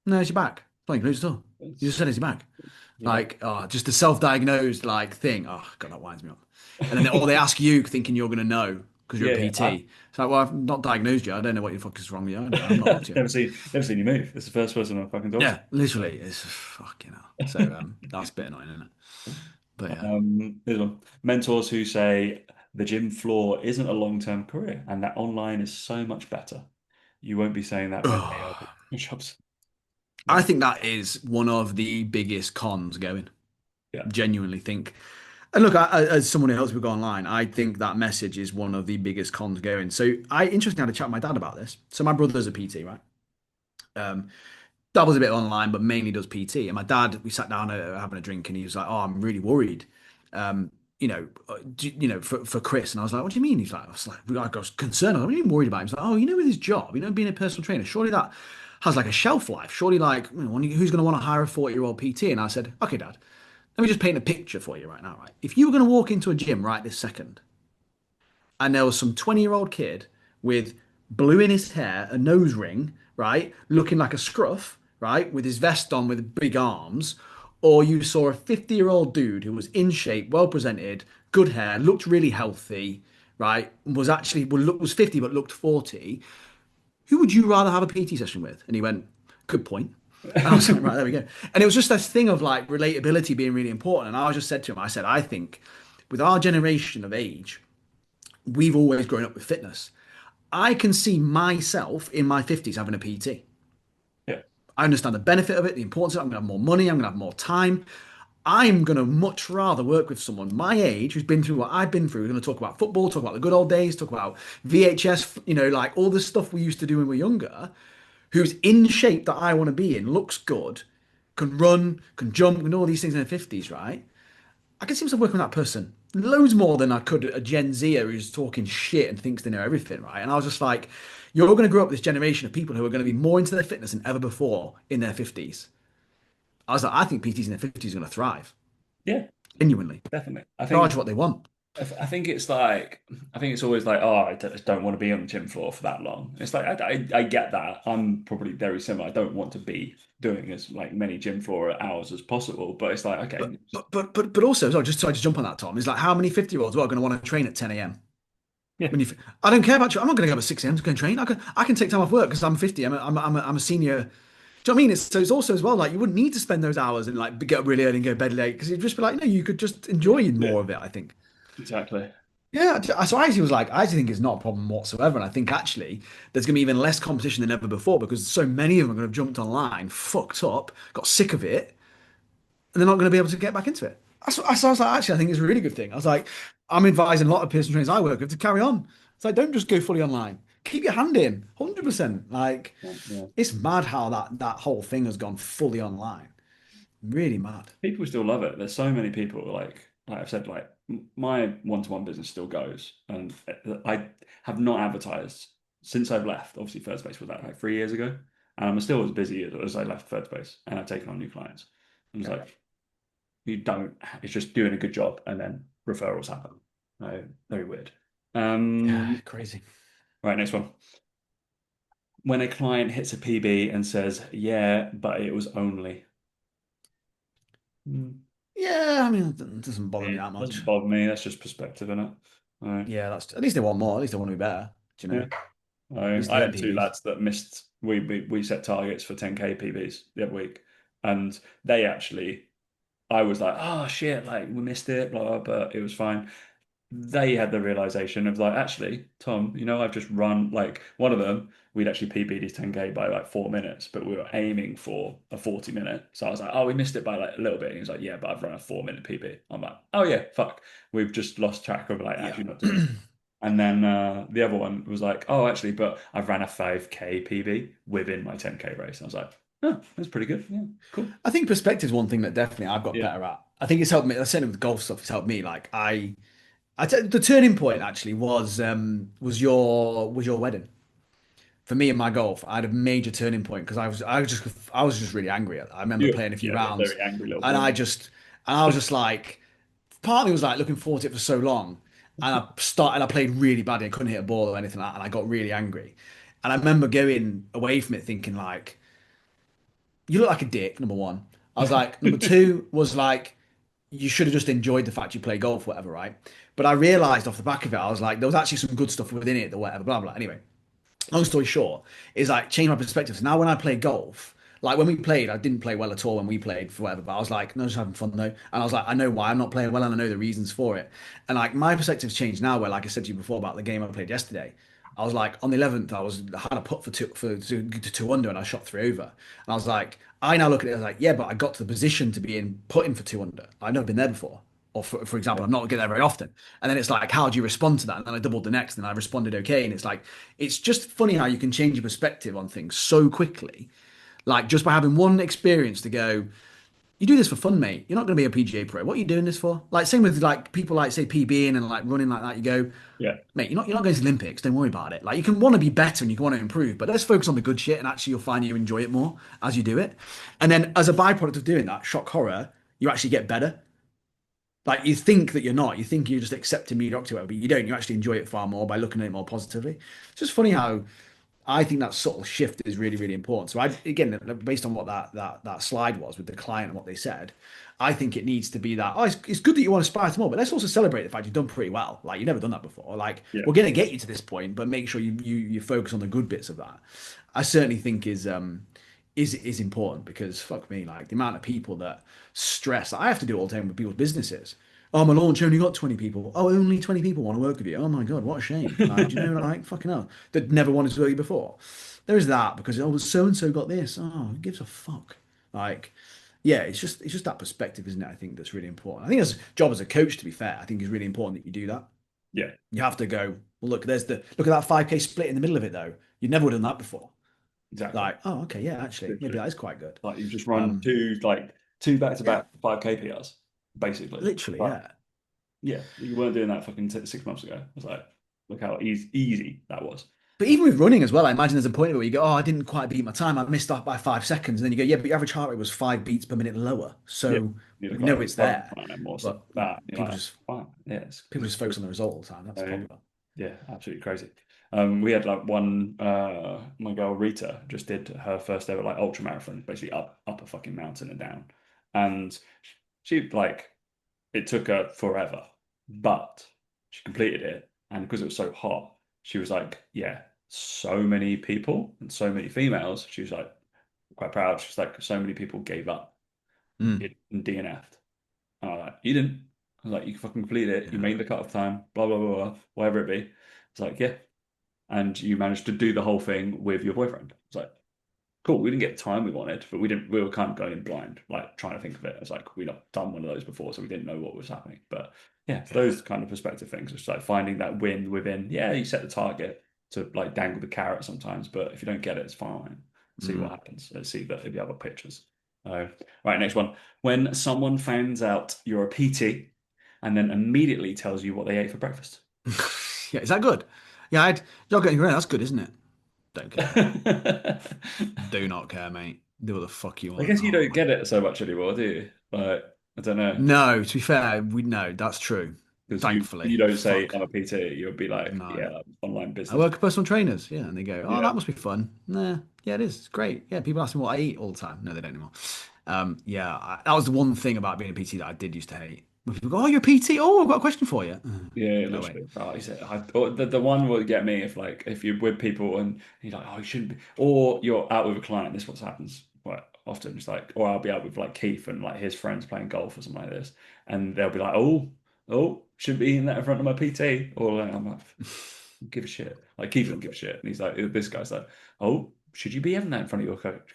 No, it's your back. It's not your glutes at all. You just It's, said it's your back. yeah. Like, oh, just a self-diagnosed like thing. Oh, God, that winds me up. And then or they ask you thinking you're going to know because you're a Yeah. PT. It's like, well, I've not diagnosed you. I don't know what the fuck is wrong with you. I've not looked at you. Never seen you move. It's the first person I've fucking talked Yeah, literally, it's fucking hell. So that's a bit annoying, isn't it? But to. yeah. Here's one. Mentors who say the gym floor isn't a long-term career and that online is so much better. You won't be saying that when they are Ugh. push-ups. I Like, think that is one of the biggest cons going. yeah. Genuinely think. And look, as someone who helps people go online, I think that message is one of the biggest cons going. So I interestingly had a chat with my dad about this. So my brother's a PT, right? Um, dabbles a bit online, but mainly does PT. And my dad, we sat down having a drink, and he was like, "Oh, I'm really worried." Um, for Chris, and I was like, "What do you mean?" I was concerned. I'm really worried about him. He's like, "Oh, with his job, being a personal trainer, surely that has like a shelf life. Surely, like, who's going to want to hire a 40-year-old PT?" And I said, "Okay, Dad, let me just paint a picture for you right now. Right, if you were going to walk into a gym right this second, and there was some 20-year-old kid with blue in his hair, a nose ring, right, looking like a scruff, right, with his vest on with big arms, or you saw a 50-year-old dude who was in shape, well presented, good hair, looked really healthy, right, was 50 but looked 40, who would you rather have a PT session with? And he went, good point. And I was like, right, there we go. And it was just this thing of like relatability being really important. And I just said to him, I said, I think with our generation of age, we've always grown up with fitness. I can see myself in my 50s having a PT. Yeah. I understand the benefit of it, the importance of it. I'm going to have more money. I'm going to have more time. I'm going to much rather work with someone my age who's been through what I've been through. We're going to talk about football, talk about the good old days, talk about VHS, like all the stuff we used to do when we were younger, who's in shape that I want to be in, looks good, can run, can jump, and all these things in their 50s, right? I can see myself working with that person loads more than I could a Gen Zer who's talking shit and thinks they know everything, right? And I was just like, you're going to grow up this generation of people who are going to be more into their fitness than ever before in their 50s. I was like, I think PTs in their 50s are going to thrive, Yeah, genuinely. definitely. Charge what they want. I think it's like, I think it's always like, oh, just don't want to be on the gym floor for that long. It's like, I get that. I'm probably very similar. I don't want to be doing as like many gym floor hours as possible, but it's like, okay, But also, sorry, just sorry to jump on that, Tom, is like how many 50-year-olds are going to want to train at 10 a.m.? yeah, When you, I don't care about you. I'm not going to go at 6 a.m. to go and train. I can take time off work because I'm 50. I'm a senior. Do you know what I mean? It's also as well like you wouldn't need to spend those hours and like get up really early and go to bed late because you'd just be like, no, you could just enjoy yeah, more of it. I think. exactly. Yeah, so I actually was like, I actually think it's not a problem whatsoever, and I think actually there's going to be even less competition than ever before because so many of them are going to have jumped online, fucked up, got sick of it, and they're not going to be able to get back into it. So I was like, actually, I think it's a really good thing. I was like, I'm advising a lot of personal trainers I work with to carry on. It's like, don't just go fully online. Keep your hand in, 100%. Like, Yeah, yeah. it's mad how that whole thing has gone fully online. Really mad. People still love it. There's so many people like I've said, like my one-to-one business still goes, and I have not advertised since I've left. Obviously, Third Space was that like 3 years ago, and I'm still as busy as I left Third Space, and I've taken on new clients. And it's Yeah. like you don't. It's just doing a good job, and then referrals happen. Very weird. Yeah, crazy. Right, next one. When a client hits a PB and says, "Yeah, but it was only." Hmm. Yeah, I mean, it doesn't bother me Yeah, that much. doesn't bother me. That's just perspective, isn't it? Yeah, that's at least they want more. At least they want to be better. Do you know? Yeah. At least I they get had two PBs. lads that missed. We set targets for 10K PBs the other week, and they actually. I was like, oh shit, like we missed it, blah, blah, but it was fine. they had the realization of like, actually, Tom, I've just run like one of them. We'd actually PB'd his 10K by like 4 minutes, but we were aiming for a 40-minute. So I was like, oh, we missed it by like a little bit. And he was like, yeah, but I've run a 4-minute PB. I'm like, oh yeah, fuck. We've just lost track of like Yeah. actually not doing it. And then the other one was like, oh, actually, but I've ran a 5K PB within my 10K race. And I was like, oh, that's pretty good. Yeah, cool. I think perspective is one thing that definitely I've got Yeah. better at. I think it's helped me. Certainly with golf stuff, it's helped me. Like the turning point actually was your wedding for me in my golf. I had a major turning point because I was just really angry. I remember playing a few Yeah, a rounds, very angry little and boy. I was just like, part of me was like looking forward to it for so long, and I played really badly. I couldn't hit a ball or anything like that, and I got really angry. And I remember going away from it thinking like, you look like a dick, number one. I was like, number two was like, you should have just enjoyed the fact you play golf, whatever, right? But I realized off the back of it, I was like, there was actually some good stuff within it, or whatever, blah, blah. Anyway, long story short, is like change my perspective. So now when I play golf, like when we played, I didn't play well at all when we played for whatever, but I was like, no, just having fun though. And I was like, I know why I'm not playing well and I know the reasons for it. And like my perspective's changed now where, like I said to you before about the game I played yesterday. I was like on the 11th, I had a putt for two under and I shot 3 over. And I was like, I now look at it as like, yeah, but I got to the position to be in putting for 2 under. I've never been there before. Or for example, I'm not getting there very often. And then it's like, how do you respond to that? And then I doubled the next and I responded okay. And it's like, it's just funny how you can change your perspective on things so quickly. Like just by having one experience to go, you do this for fun, mate. You're not going to be a PGA pro. What are you doing this for? Like same with like people like say PBing and like running like that. You go, Yeah. mate, you're not going to the Olympics. Don't worry about it. Like you can want to be better and you can want to improve, but let's focus on the good shit and actually you'll find you enjoy it more as you do it. And then as a byproduct of doing that, shock horror, you actually get better. Like you think that you're not, you think you're just accepting mediocrity, whatever, but you don't. You actually enjoy it far more by looking at it more positively. It's just funny how I think that subtle shift is really, really important. So I, again, based on what that slide was with the client and what they said, I think it needs to be that. Oh, it's good that you want to aspire to more, but let's also celebrate the fact you've done pretty well. Like you've never done that before. Like Yeah. we're going to get you to this point, but make sure you focus on the good bits of that. I certainly think is important because fuck me, like the amount of people that stress. I have to do it all the time with people's businesses. Oh, my launch only got 20 people. Oh, only 20 people want to work with you. Oh my God, what a shame. Like, do you know, like, fucking hell, that never wanted to work with you before. There is that because, oh, so and so got this. Oh, who gives a fuck? Like, yeah, it's just that perspective, isn't it? I think that's really important. I think as a job as a coach, to be fair, I think it's really important that you do that. Yeah. You have to go, well, look, look at that 5K split in the middle of it though. You never would have done that before. Exactly. Like, oh, okay, yeah, actually, maybe that is quite good. Like you've just run two back-to-back 5K PRs, basically. Literally, But, yeah. yeah, you weren't doing that fucking 6 months ago. I was like, look how easy that was. But even with running as well, I imagine there's a point where you go, oh, I didn't quite beat my time. I missed off by 5 seconds. And then you go, yeah, but your average heart rate was 5 beats per minute lower. So we know it's there. More But that people like, just fine. Yeah, people just focus on the result all the time. That's the problem. yeah, absolutely crazy. We had like one my girl Rita just did her first ever like ultra marathon, basically up a fucking mountain and down. And she like it took her forever, but she completed it. And because it was so hot, she was like, yeah, so many people and so many females. She was like quite proud. She's like, so many people gave up Mm. and DNF'd. And I was like, you didn't. I was like, you fucking completed it. You made the cut-off time, blah, blah, blah, blah, whatever it be. It's like, yeah. And you managed to do the whole thing with your boyfriend. It's like, cool. We didn't get the time we wanted, but we were kind of going in blind, like trying to think of it. It's like, we'd not done one of those before, so we didn't know what was happening. But yeah, those kind of perspective things, it's like finding that win within, yeah, you set the target to like dangle the carrot sometimes, but if you don't get it, it's fine. See what happens. Let's see that if you have other pictures. Right, next one. When someone finds out you're a PT and then immediately tells you what they ate for breakfast. Yeah, is that good? Yeah, you're getting around. That's good, isn't it? Don't care. Do not care, mate. Do what the fuck you want. I guess you don't get it so much anymore, do you? Like, I don't know. No, to be fair, we know that's true. Because Thankfully, you don't say fuck. I'm a PT, you'll be like, No. yeah, online I business. work with personal trainers, yeah, and they go, "Oh, Yeah. that must be fun." Nah, yeah, it is. It's great. Yeah, people ask me what I eat all the time. No, they don't anymore. That was the one thing about being a PT that I did used to hate. When people go, "Oh, you're a PT? Oh, I've got a question for you." Yeah, No way. literally. Oh, or the one will get me if you're with people and you're like, oh, you shouldn't be, or you're out with a client. This is what happens quite often. It's like, or I'll be out with like Keith and like his friends playing golf or something like this, and they'll be like, oh, should be eating that in front of my PT, or like, I'm like, give a shit. Like Keith doesn't give a shit, and he's like, this guy's like, oh, should you be having that in front of your coach?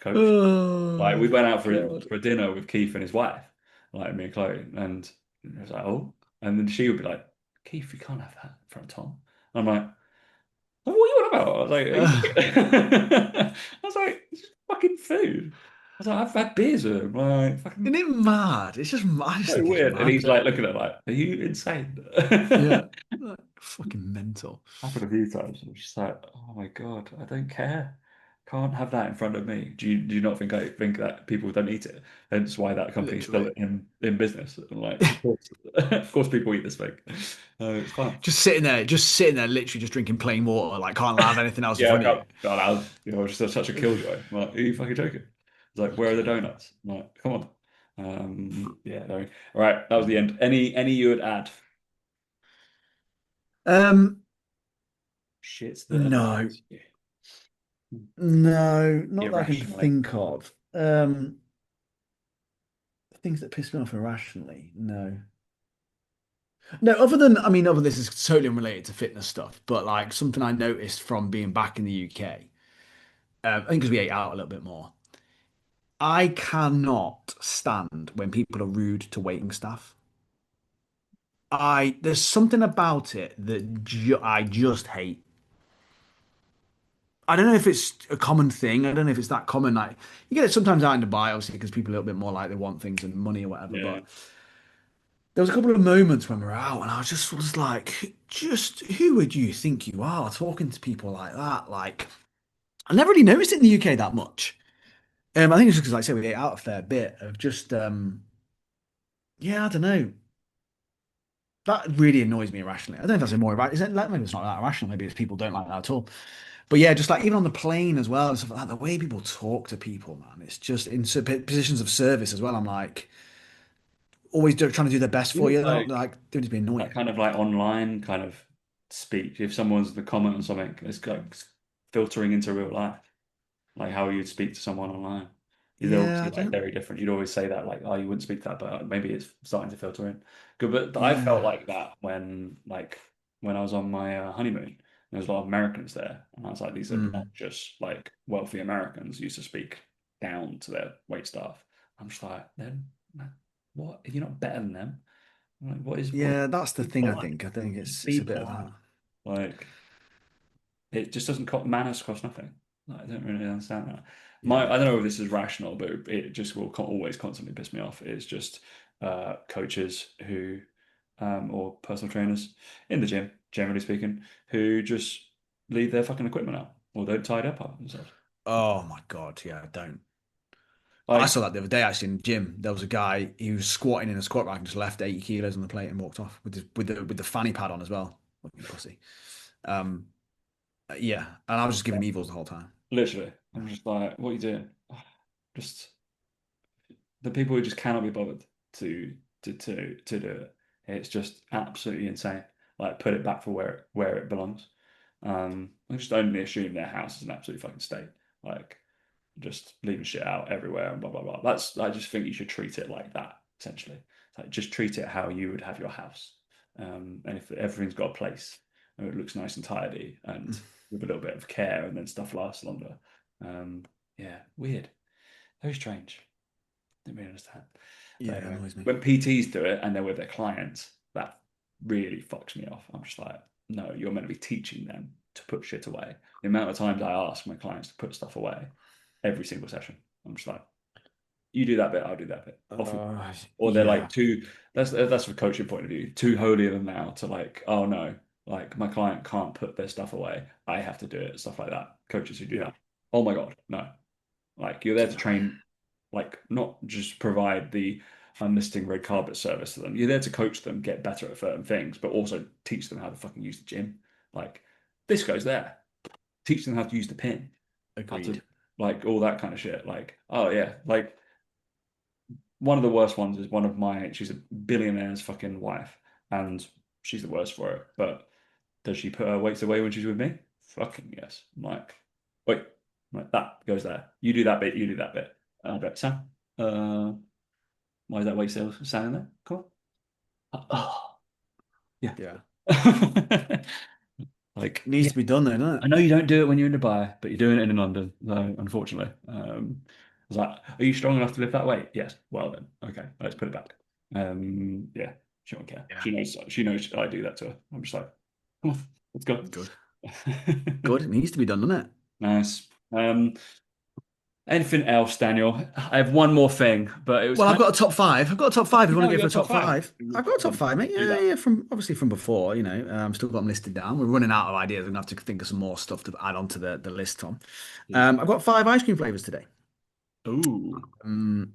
Like we went out for a dinner with Keith and his wife, like me and Chloe, and I was like, oh, and then she would be like, Keith, you can't have that in front of Tom. I'm like, what are you on about? I was like, I was like, it's just fucking food. I was like, I've had beers with him. Like, fucking Isn't it mad? It's just, I just so think it's weird. And mad. he's like looking at it like, are you insane? Yeah, like, fucking mental. Happened a few times. I'm just like, oh my God, I don't care. Can't have that in front of me. Do you not think I think that people don't eat it? Hence why that company's still Literally. in business. And like, of course people eat this thing. It's fine. Just sitting there, literally just drinking plain water. Like, can't have anything else in Yeah, I front of you. can't. God, I was, just such a killjoy. I'm like, are you fucking joking? It's like, where are the donuts? I'm like, come on. Yeah, no. All right, that was the end. Any you would add? Um, Shits that no, annoys you. no, not that I can Irrationally. think of. Things that piss me off irrationally. No. No, other this is totally unrelated to fitness stuff, but like something I noticed from being back in the UK, I think because we ate out a little bit more. I cannot stand when people are rude to waiting staff. There's something about it that I just hate. I don't know if it's a common thing. I don't know if it's that common. Like you get it sometimes out in Dubai, obviously, because people are a little bit more like they want things and money or whatever. Yeah. But there was a couple of moments when we were out, and I just was like, just who would you think you are talking to people like that? Like, I never really noticed it in the UK that much. I think it's just because, like I say, we ate out a fair bit of just, yeah, I don't know. That really annoys me irrationally. I don't know if that's more about, is it, like, maybe it's not that irrational. Maybe it's people don't like that at all. But yeah, just like even on the plane as well and stuff like that, the way people talk to people, man, it's just in positions of service as well. I'm like, always trying to do their best for Feels you. They're not like like doing to be that annoying. kind of like online kind of speech. If someone's the comment on something, it's like filtering into real life, like how you'd speak to someone online. They're Yeah, I obviously like don't. very different. You'd always say that, like, oh, you wouldn't speak to that, but maybe it's starting to filter in. Good, but I felt Yeah, like that when I was on my honeymoon. There was a lot of Americans there, and I was like, these are not mm. just like wealthy Americans who used to speak down to their wait staff. I'm just like, then what? You're not better than them. Like, what Yeah, that's the be thing. I polite? think. I think Just it's be a bit of that. polite. Like it just doesn't cost manners cost nothing. Like, I don't really understand that. Yeah. I don't know if this is rational, but it just will always constantly piss me off. It's just coaches who or personal trainers in the gym, generally speaking, who just leave their fucking equipment out or don't tie it up themselves. Oh my God. Yeah, I don't. I Like saw that the other day actually in the gym. There was a guy he was squatting in a squat rack and just left 80 kilos on the plate and walked off with the fanny pad on as well. Fucking pussy. Um, yeah, and I was just giving evils the whole time. literally, I'm just like, what are you doing? Just the people who just cannot be bothered to to do it. It's just absolutely insane. Like put it back for where it belongs. I just only assume their house is an absolute fucking state. Like just leaving shit out everywhere and blah blah blah. I just think you should treat it like that, essentially. Like just treat it how you would have your house. And if everything's got a place and it looks nice and tidy and with a little bit of care and then stuff lasts longer. Yeah, weird. Very strange. Didn't really understand. Yeah, But it anyway, annoys me. when PTs do it and they're with their clients, that really fucks me off. I'm just like, no, you're meant to be teaching them to put shit away. The amount of times I ask my clients to put stuff away every single session, I'm just like, you do that bit, I'll do that bit. Often. Or they're like Yeah, too, that's from a coaching point of view, too holier than thou to like, oh no, like my client can't put their stuff away. I have to do it, stuff like that. Coaches who do yeah. that. Oh my God, no. Like you're there to train, like not just provide the unlisting red carpet service to them. You're there to coach them, get better at certain things, but also teach them how to fucking use the gym. Like this goes there. Teach them how to use the pin, how to Agreed. like all that kind of shit. Like, oh yeah, like one of the worst ones is she's a billionaire's fucking wife, and she's the worst for it. But does she put her weights away when she's with me? Fucking yes. I'm like, wait, like that goes there. You do that bit, you do that bit. And I bet Sam, why is that weight still standing there? Cool. Oh, Yeah. Yeah. Like, It needs to be done, though, doesn't I it? know you don't do it when you're in Dubai, but you're doing it in London. So unfortunately, I was like, "Are you strong enough to lift that weight?" Yes. Well then, okay, let's put it back. Yeah, she won't care. Yeah. She knows I do that to her. I'm just like, come on, let's go. Good. Good. It needs to be done, doesn't it? Nice. Anything else, Daniel? I have one more thing, but it was Well, I've kind got a top five. I've got a top five. If you want to go your for a top top five. five, I've got a top five, mate. Do Yeah, that. yeah. From obviously from before, still got them listed down. We're running out of ideas. We're gonna have to think of some more stuff to add onto the list, Tom. I've got five ice cream flavors today. Ooh,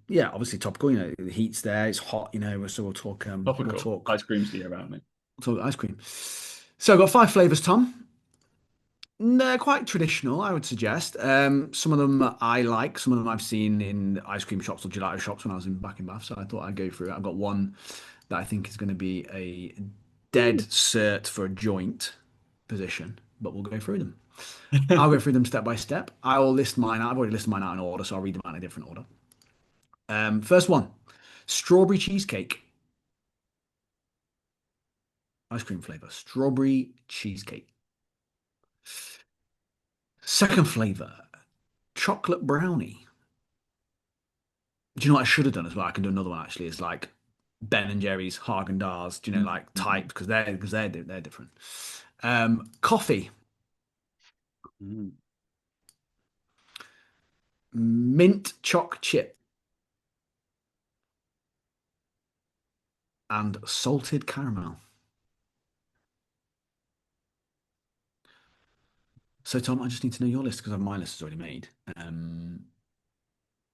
Yeah, obviously topical. The heat's there. It's hot. So we'll talk. We'll topical. talk. Ice cream's the year round, mate. We'll talk ice cream. So I've got five flavors, Tom. They're quite traditional, I would suggest. Some of them I like, some of them I've seen in ice cream shops or gelato shops when I was back in Bath. So I thought I'd go through it. I've got one that I think is going to be a dead cert for a joint position, but we'll go through them. I'll go through them step by step. I will list mine out. I've already listed mine out in order, so I'll read them out in a different order. First one, strawberry cheesecake. Ice cream flavor, strawberry cheesecake. Second flavor, chocolate brownie. Do you know what I should have done as well? I can do another one actually. Is like Ben and Jerry's, Haagen Dazs. Do you know like type because they're different. Coffee, Mm. mint choc chip, and salted caramel. So Tom, I just need to know your list because my list is already made.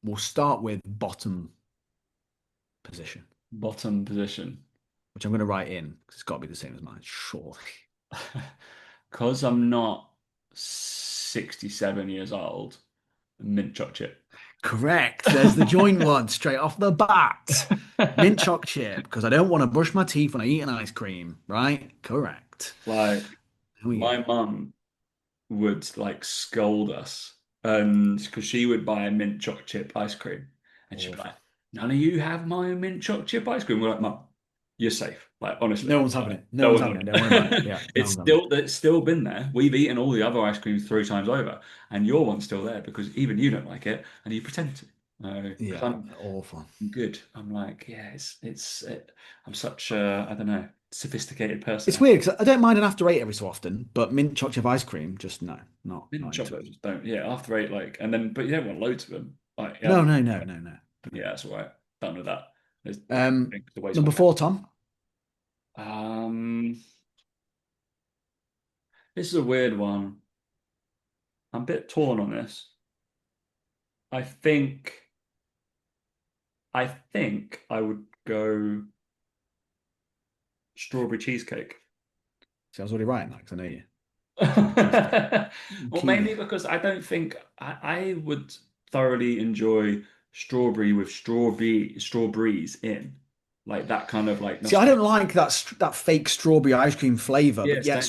We'll start with bottom position, Bottom position. which I'm going to write in because it's got to be the same as mine, surely. Because I'm not 67 years old, mint choc chip. Correct. There's the joint one straight off the bat. Mint choc chip because I don't want to brush my teeth when I eat an ice cream. Right? Correct. Like, Here we go. my mum would like scold us, and because she would buy a mint choc chip ice cream, and she'd be Awful. like, "None of you have my mint choc chip ice cream." We're like, "Mum, you're safe." Like honestly, No one's having it. No no one's one's having on it. Don't worry about it. it. Yeah, no It's one's having it. still been there. We've eaten all the other ice creams 3 times over, and your one's still there because even you don't like it, and you pretend to. 'Cause Yeah, awful. I'm good. I'm like, yeah, I'm such a, I don't know, sophisticated person. It's weird because I don't mind an after eight every so often, but mint chocolate chip ice cream, just no, Mint not into chocolate it. just don't. Yeah, after eight, like, and then, but you don't want loads of them. Like, yeah, No, no, no, no, no. yeah, that's all right. Done with that. Um, The waste my number four, Tom. Um, this is a weird one. I'm a bit torn on this. I think, I think I would go strawberry cheesecake. See, I was already writing that because I know you. Well, Keen. mainly because I don't think I would thoroughly enjoy strawberry with strawberries in, like that kind of like See, I nostalgia. don't like that fake strawberry ice cream flavor, but Yes, yet don't.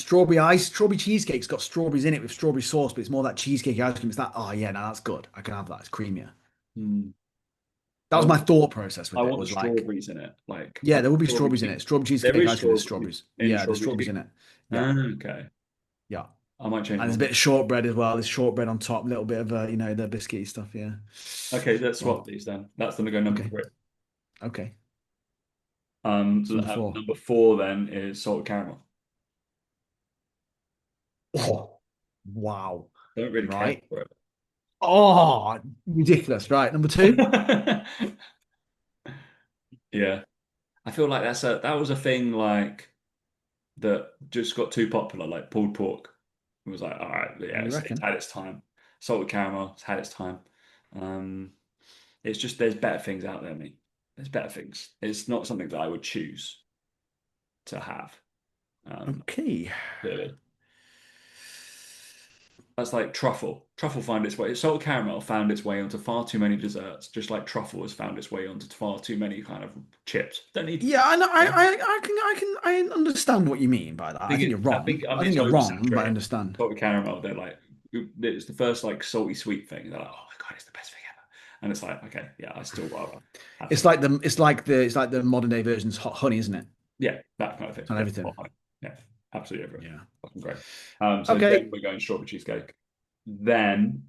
strawberry cheesecake's got strawberries in it with strawberry sauce, but it's more that cheesecake ice cream. It's that, oh yeah, no, that's good. I can have that. It's creamier. Hmm. That I was my want, thought process I with it. want the Was like, strawberries in it. Like I yeah, there want will be strawberry strawberries in cheese. it. Strawberry There cheesecake is ice cream with strawberry strawberries. in Yeah, there's strawberry strawberries cheesecake. in it. Yeah, Ah, okay. yeah. I might change And my there's a mind. bit of shortbread as well. There's shortbread on top, a little bit of the biscuity stuff. Yeah. Okay, let's swap Well, these then. That's gonna go number okay, three. okay. So Number four. number four then is salted caramel. Oh, wow. Don't really care Right. for Oh, ridiculous. Right. Number two. it. Yeah. I feel like that was a thing like that just got too popular, like pulled pork. It was like, all right, yeah, You it's reckon? had its time. Salted caramel, it's had its time. Um, it's just there's better things out there, mate. There's better things. It's not something that I would choose to have. Okay. Clearly. That's like truffle. Truffle found its way. Salted caramel found its way onto far too many desserts, just like truffle has found its way onto far too many kind of chips. Don't need. Yeah, I know. Yeah. I understand what you mean by that. I think you're wrong. I think It's you're wrong, but I oversaturated. understand. Salted caramel, they're like it's the first like salty sweet thing. They're like, oh my God, it's the best thing ever. And it's like, okay, yeah, I still rather have It's something. like the modern day version's hot honey, isn't it? Yeah, that kind of thing. On everything. Yeah, absolutely everything. Yeah. Fucking great. So Okay. then we're going strawberry cheesecake. Then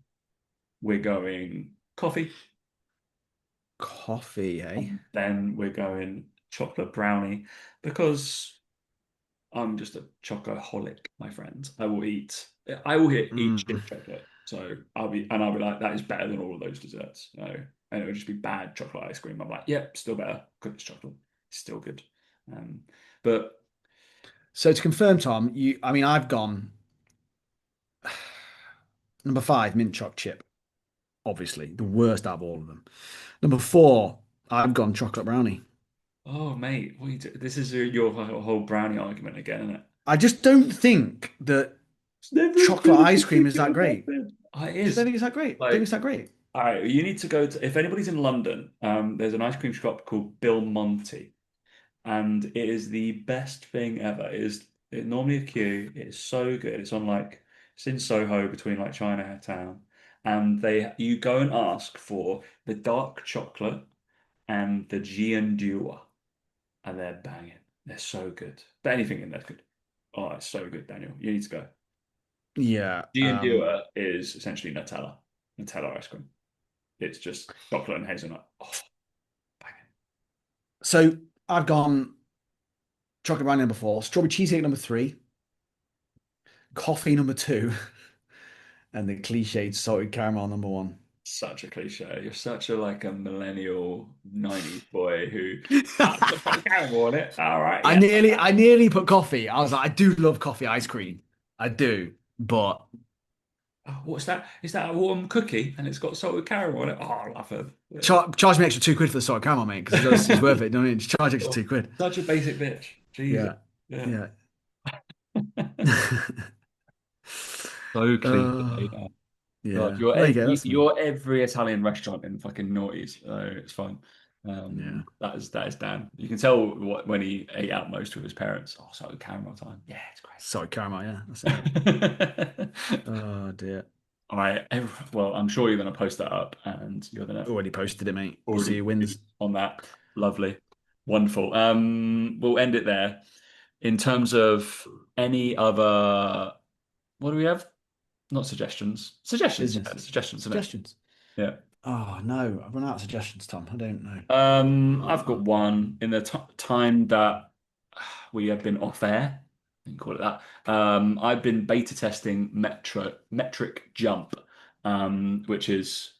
we're going coffee. Coffee, eh? Then we're going chocolate brownie because I'm just a chocoholic, my friends. I will eat shit chocolate. So I'll be like, that is better than all of those desserts. So, and it would just be bad chocolate ice cream. I'm like, yep, still better. Good as chocolate. It's still good. But So to confirm, Tom, I've gone number 5, mint choc chip. Obviously, the worst out of all of them. Number 4, I've gone chocolate brownie. oh mate, what you do? This is your whole brownie argument again, isn't it? I just don't think that It's never as chocolate good as ice you cream think is it that would have great. been. Oh, it I just don't is. think it's that great. I don't think Like, it's that great. all right, you need to go to, if anybody's in London, there's an ice cream shop called Bill Monty, and it is the best thing ever. It normally a queue. It is so good. It's in Soho between like Chinatown, and you go and ask for the dark chocolate and the Giandua, and they're banging. They're so good. But anything in there's good. Oh, it's so good, Daniel. You need to go. Yeah. Giandua is essentially Nutella ice cream. It's just chocolate and hazelnut. Oh, banging. So I've gone chocolate brownie number 4, strawberry cheesecake number 3, coffee number 2, and the cliched salted caramel number 1. Such a cliche. You're such a millennial 90s boy who put some caramel on it. All right, I yeah. nearly put coffee. I was like, I do love coffee ice cream. I do, but Oh, what's that? Is that a warm cookie and it's got salted caramel on it? Oh, I love it. charge me extra £2 for the salted caramel, mate, because it's worth it. Don't you? Just charge extra £2. Such a basic bitch. Jesus. Yeah, So yeah. cliche. God, Yeah. There you go. That's you're every Italian restaurant in fucking noughties, so it's fine. Yeah. That is Dan. You can tell when he ate out most with his parents. Oh, salted caramel time. Yeah, it's great. Salted caramel. Yeah. That's it. Oh dear. All right. Well, I'm sure you're going to post that up, and you're going to Already posted it, mate. We'll already see who wins. on that. Lovely, wonderful. We'll end it there. In terms of any other, what do we have? Not suggestions. Suggestions. Business. Yeah, suggestions. Isn't it? Suggestions. Yeah. Oh no, I've run out of suggestions, Tom. I don't know. I've got one in the time that we have been off air. You can call it that. I've been beta testing metric jump, which is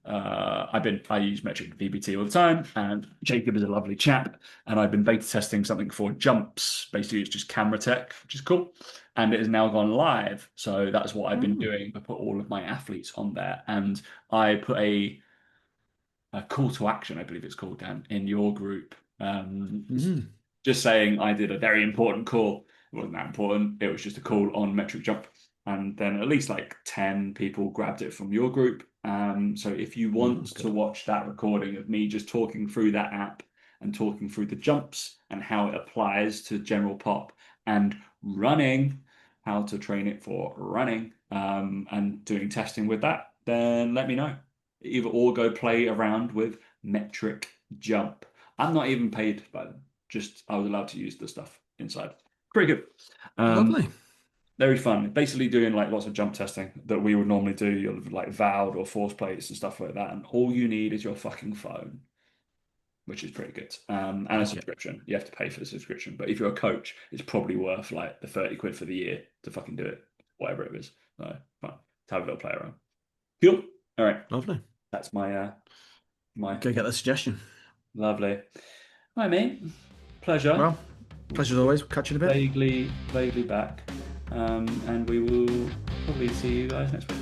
I use metric VBT all the time, and Jacob is a lovely chap, and I've been beta testing something for jumps. Basically, it's just camera tech, which is cool, and it has now gone live. So that's what I've been doing. I put all of my athletes on there, and I put a call to action, I believe it's called, Dan, in your group. Just saying I did a very important call. It wasn't that important. It was just a call on metric jump. And then at least like 10 people grabbed it from your group. So if you want to watch that recording of me just talking through that app and talking through the jumps and how it applies to general pop and running, how to train it for running, and doing testing with that, then let me know. Either or go play around with metric jump. I'm not even paid by them. Just I was allowed to use the stuff inside. Pretty good. Lovely. Very fun. Basically doing like lots of jump testing that we would normally do. You'll like vowed or force plates and stuff like that. And all you need is your fucking phone, which is pretty good. And a subscription. You have to pay for the subscription. But if you're a coach, it's probably worth like the 30 quid for the year to fucking do it. Whatever it is. So fun. To have a little play around. Cool. All right. Lovely. That's my Go get the suggestion. Lovely. Hi mate. Pleasure. Well, pleasure as always. Catch you in a bit. Vaguely back. And we will probably see you guys next week.